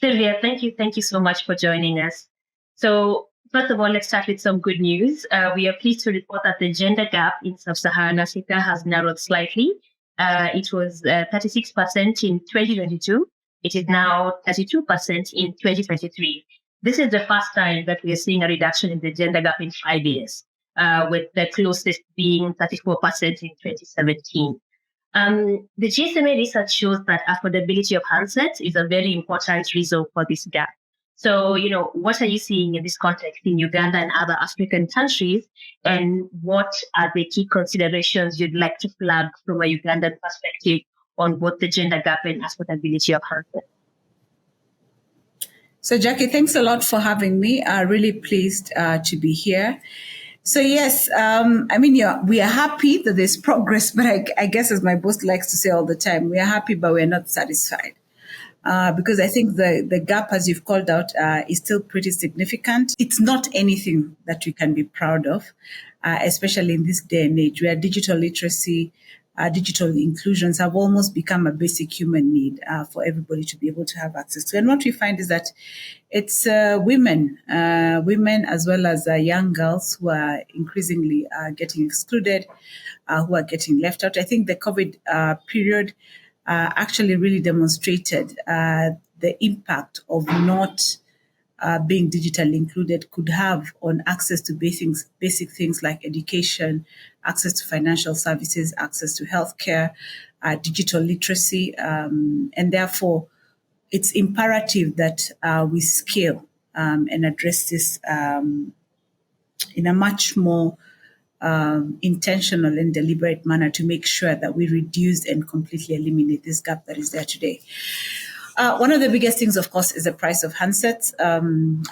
Sylvia, thank you. Thank you so much for joining us. So, first of all, let's start with some good news. We are pleased to report that the gender gap in sub-Saharan Africa has narrowed slightly. It was 36% in 2022. It is now 32% in 2023. This is the first time that we are seeing a reduction in the gender gap in 5 years, with the closest being 34% in 2017. The GSMA research shows that affordability of handsets is a very important reason for this gap. So, what are you seeing in this context in Uganda and other African countries? And what are the key considerations you'd like to flag from a Ugandan perspective on both the gender gap and affordability of handsets? So, Jaki, thanks a lot for having me. I'm really pleased to be here. So yes, we are happy that there's progress, but I guess as my boss likes to say all the time, we are happy, but we're not satisfied. Because I think the gap, as you've called out, is still pretty significant. It's not anything that we can be proud of, especially in this day and age where digital literacy, digital inclusions have almost become a basic human need for everybody to be able to have access to. And what we find is that it's women as well as young girls who are increasingly getting excluded, who are getting left out. I think the COVID period actually really demonstrated the impact of not being digitally included could have on access to basic things like education, access to financial services, access to healthcare, digital literacy, and therefore it's imperative that we scale and address this in a much more intentional and deliberate manner to make sure that we reduce and completely eliminate this gap that is there today. One of the biggest things, of course, is the price of handsets.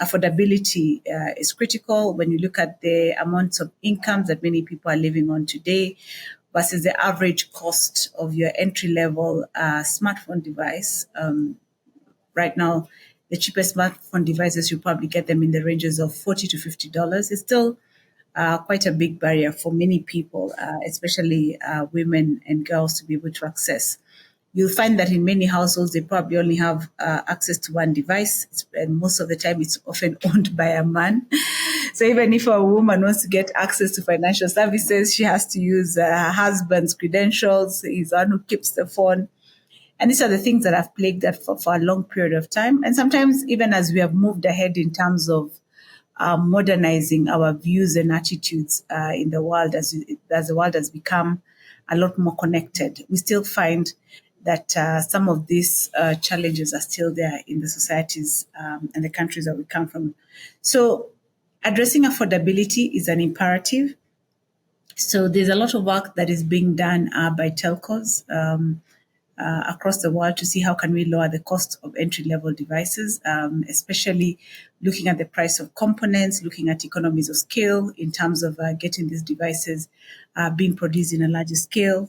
Affordability is critical when you look at the amounts of income that many people are living on today versus the average cost of your entry-level smartphone device. Right now, the cheapest smartphone devices, you probably get them in the ranges of $40 to $50. It's still quite a big barrier for many people, especially women and girls, to be able to access. You'll find that in many households, they probably only have access to one device. And most of the time, it's often owned by a man. So even if a woman wants to get access to financial services, she has to use her husband's credentials. He's the one who keeps the phone. And these are the things that have plagued that for a long period of time. And sometimes, even as we have moved ahead in terms of modernizing our views and attitudes in the world, as the world has become a lot more connected, we still find that some of these challenges are still there in the societies and the countries that we come from. So addressing affordability is an imperative. So there's a lot of work that is being done by telcos across the world to see how can we lower the cost of entry-level devices, especially looking at the price of components, looking at economies of scale in terms of getting these devices being produced in a larger scale.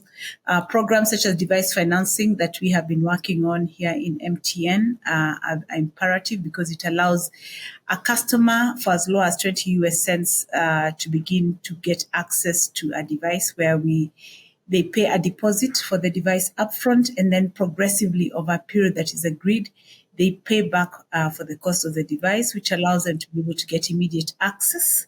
Programs such as device financing that we have been working on here in MTN are imperative because it allows a customer for as low as 20 US cents to begin to get access to a device where they pay a deposit for the device upfront, and then progressively over a period that is agreed, they pay back for the cost of the device, which allows them to be able to get immediate access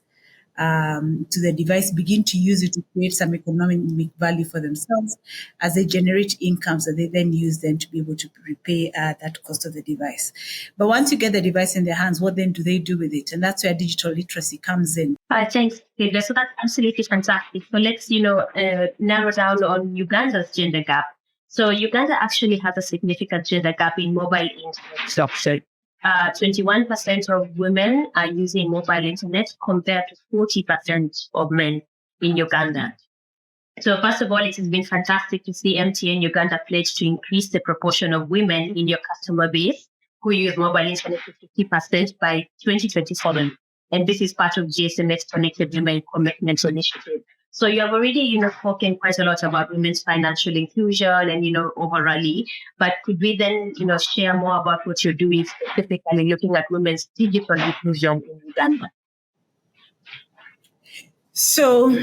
to the device, begin to use it to create some economic value for themselves as they generate incomes that they then use then to be able to repay that cost of the device. But once you get the device in their hands, what then do they do with it? And that's where digital literacy comes in. Thanks, Sylvia. So that's absolutely fantastic. So let's, narrow down on Uganda's gender gap. So Uganda actually has a significant gender gap in mobile internet adoption. 21% of women are using mobile internet compared to 40% of men in Uganda. So first of all, it has been fantastic to see MTN Uganda pledge to increase the proportion of women in your customer base who use mobile internet to 50% by 2027. And this is part of GSMA's Connected Women Commitment Initiative. So you have already, spoken quite a lot about women's financial inclusion and, overall. But could we then, share more about what you're doing specifically looking at women's digital inclusion in Uganda? So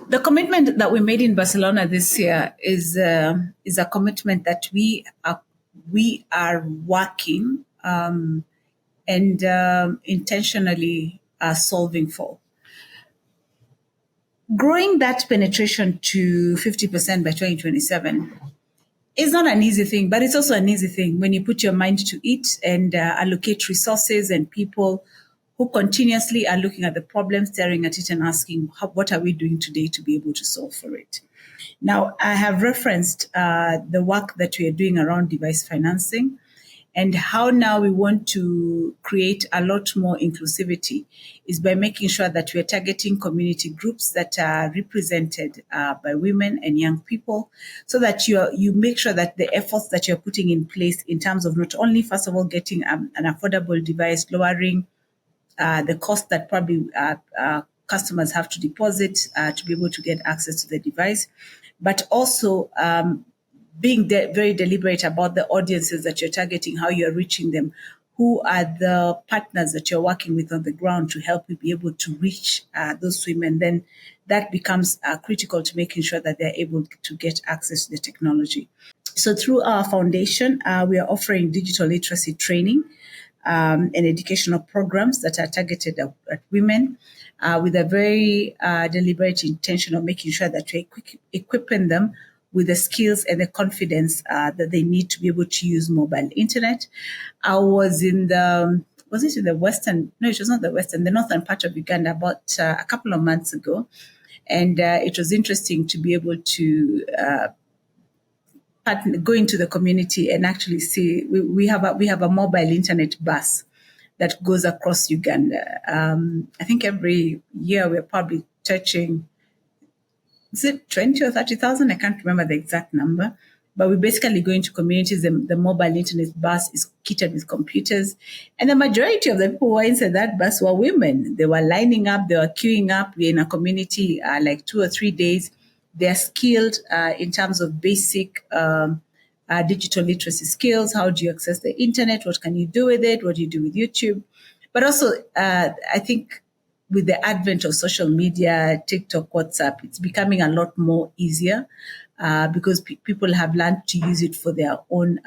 the commitment that we made in Barcelona this year is a commitment that we are working and intentionally solving for. Growing that penetration to 50% by 2027 is not an easy thing, but it's also an easy thing when you put your mind to it and allocate resources and people who continuously are looking at the problem, staring at it and asking, what are we doing today to be able to solve for it? Now, I have referenced the work that we are doing around device financing and how now we want to create a lot more inclusivity is by making sure that we are targeting community groups that are represented by women and young people so that you make sure that the efforts that you're putting in place in terms of not only, first of all, getting an affordable device, lowering the cost that probably customers have to deposit to be able to get access to the device, but also being very deliberate about the audiences that you're targeting, how you're reaching them, who are the partners that you're working with on the ground to help you be able to reach those women. Then that becomes critical to making sure that they're able to get access to the technology. So through our foundation, we are offering digital literacy training and educational programs that are targeted at women with a very deliberate intention of making sure that we're equipping them with the skills and the confidence that they need to be able to use mobile internet. I was in the western? No, it was not the western, the northern part of Uganda about a couple of months ago. And it was interesting to be able to go into the community and actually see we have a mobile internet bus that goes across Uganda. I think every year we're probably touching, is it 20 or 30,000? I can't remember the exact number. But we basically go into communities. The mobile internet bus is kitted with computers. And the majority of the people who were inside that bus were women. They were lining up. They were queuing up. We're in a community like 2 or 3 days. They're skilled in terms of basic digital literacy skills. How do you access the internet? What can you do with it? What do you do with YouTube? But also, I think with the advent of social media, TikTok, WhatsApp, it's becoming a lot more easier because people have learned to use it for their own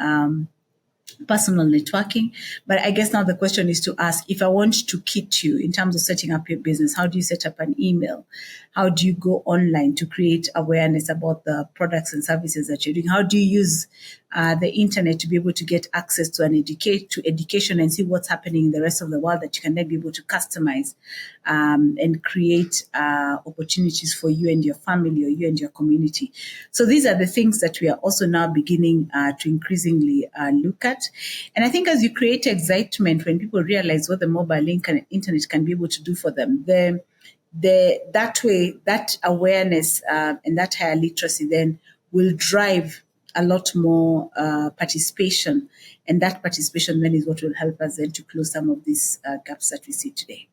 personal networking. But I guess now the question is to ask, if I want to kit you in terms of setting up your business, how do you set up an email? How do you go online to create awareness about the products and services that you're doing? How do you use the internet to be able to get access to education and see what's happening in the rest of the world that you can then be able to customize and create opportunities for you and your family or you and your community? So these are the things that we are also now beginning to increasingly look at. And I think as you create excitement, when people realize what the mobile internet can be able to do for them, that awareness and that higher literacy then will drive a lot more participation. And that participation then is what will help us then to close some of these gaps that we see today.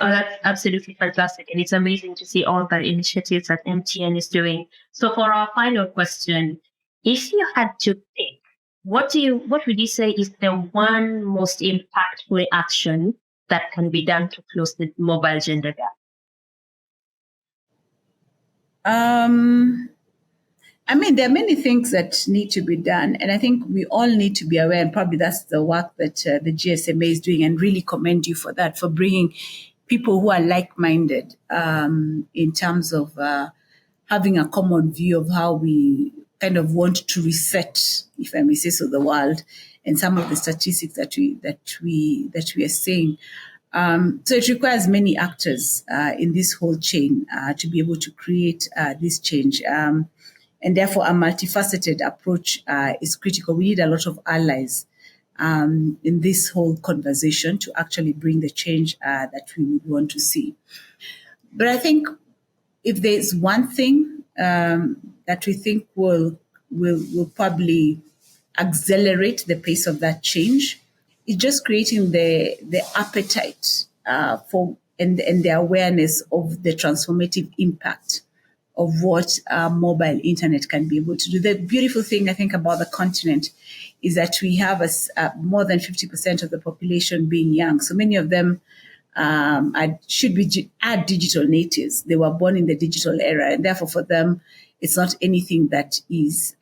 Oh, that's absolutely fantastic. And it's amazing to see all the initiatives that MTN is doing. So for our final question, if you had to pick, what would you say is the one most impactful action that can be done to close the mobile gender gap? I mean, there are many things that need to be done, and I think we all need to be aware, and probably that's the work that the GSMA is doing, and really commend you for that, for bringing people who are like-minded in terms of having a common view of how we kind of want to reset, if I may say so, the world, and some of the statistics that we are seeing. So it requires many actors in this whole chain to be able to create this change. And therefore, a multifaceted approach is critical. We need a lot of allies in this whole conversation to actually bring the change that we would want to see. But I think if there's one thing that we think will probably accelerate the pace of that change, is just creating the appetite for and the awareness of the transformative impact of what mobile internet can be able to do. The beautiful thing I think about the continent is that we have more than 50% of the population being young. So many of them should be digital natives. They were born in the digital era, and therefore for them, it's not anything that is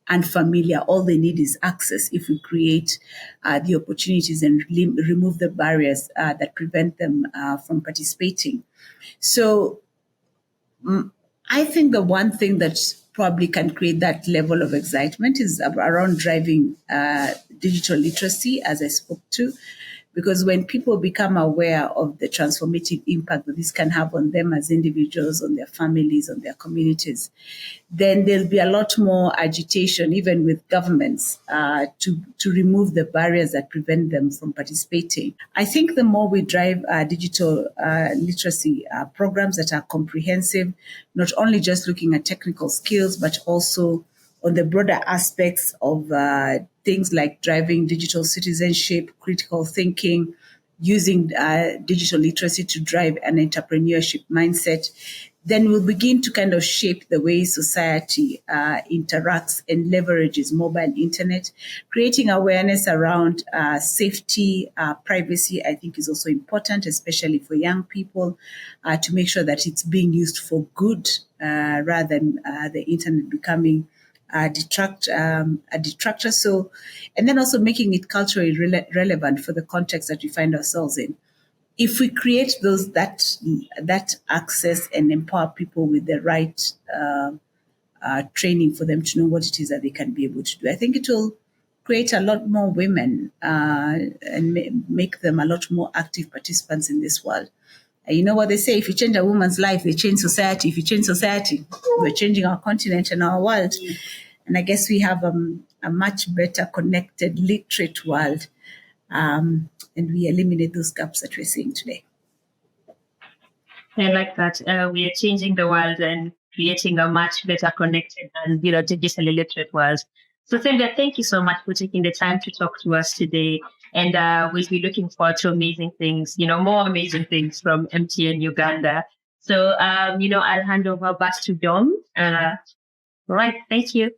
unfamiliar. All they need is access if we create the opportunities and remove the barriers that prevent them from participating. So I think the one thing that probably can create that level of excitement is around driving digital literacy, as I spoke to. Because when people become aware of the transformative impact that this can have on them as individuals, on their families, on their communities, then there'll be a lot more agitation, even with governments, to remove the barriers that prevent them from participating. I think the more we drive digital literacy programs that are comprehensive, not only just looking at technical skills, but also on the broader aspects of things like driving digital citizenship, critical thinking, using digital literacy to drive an entrepreneurship mindset, then we'll begin to kind of shape the way society interacts and leverages mobile internet. Creating awareness around safety, privacy, I think is also important, especially for young people, to make sure that it's being used for good rather than the internet becoming a detractor. So, and then also making it culturally relevant for the context that we find ourselves in. If we create that access and empower people with the right training for them to know what it is that they can be able to do, I think it will create a lot more women and make them a lot more active participants in this world. You know what they say, if you change a woman's life, they change society. If you change society, we're changing our continent and our world. And I guess we have a much better connected, literate world. And we eliminate those gaps that we're seeing today. I like that. We are changing the world and creating a much better connected and digitally literate world. So Sylvia, thank you so much for taking the time to talk to us today. And we'll be looking forward to amazing things, more amazing things from MTN Uganda. So, I'll hand over back to Dom. All right. Thank you.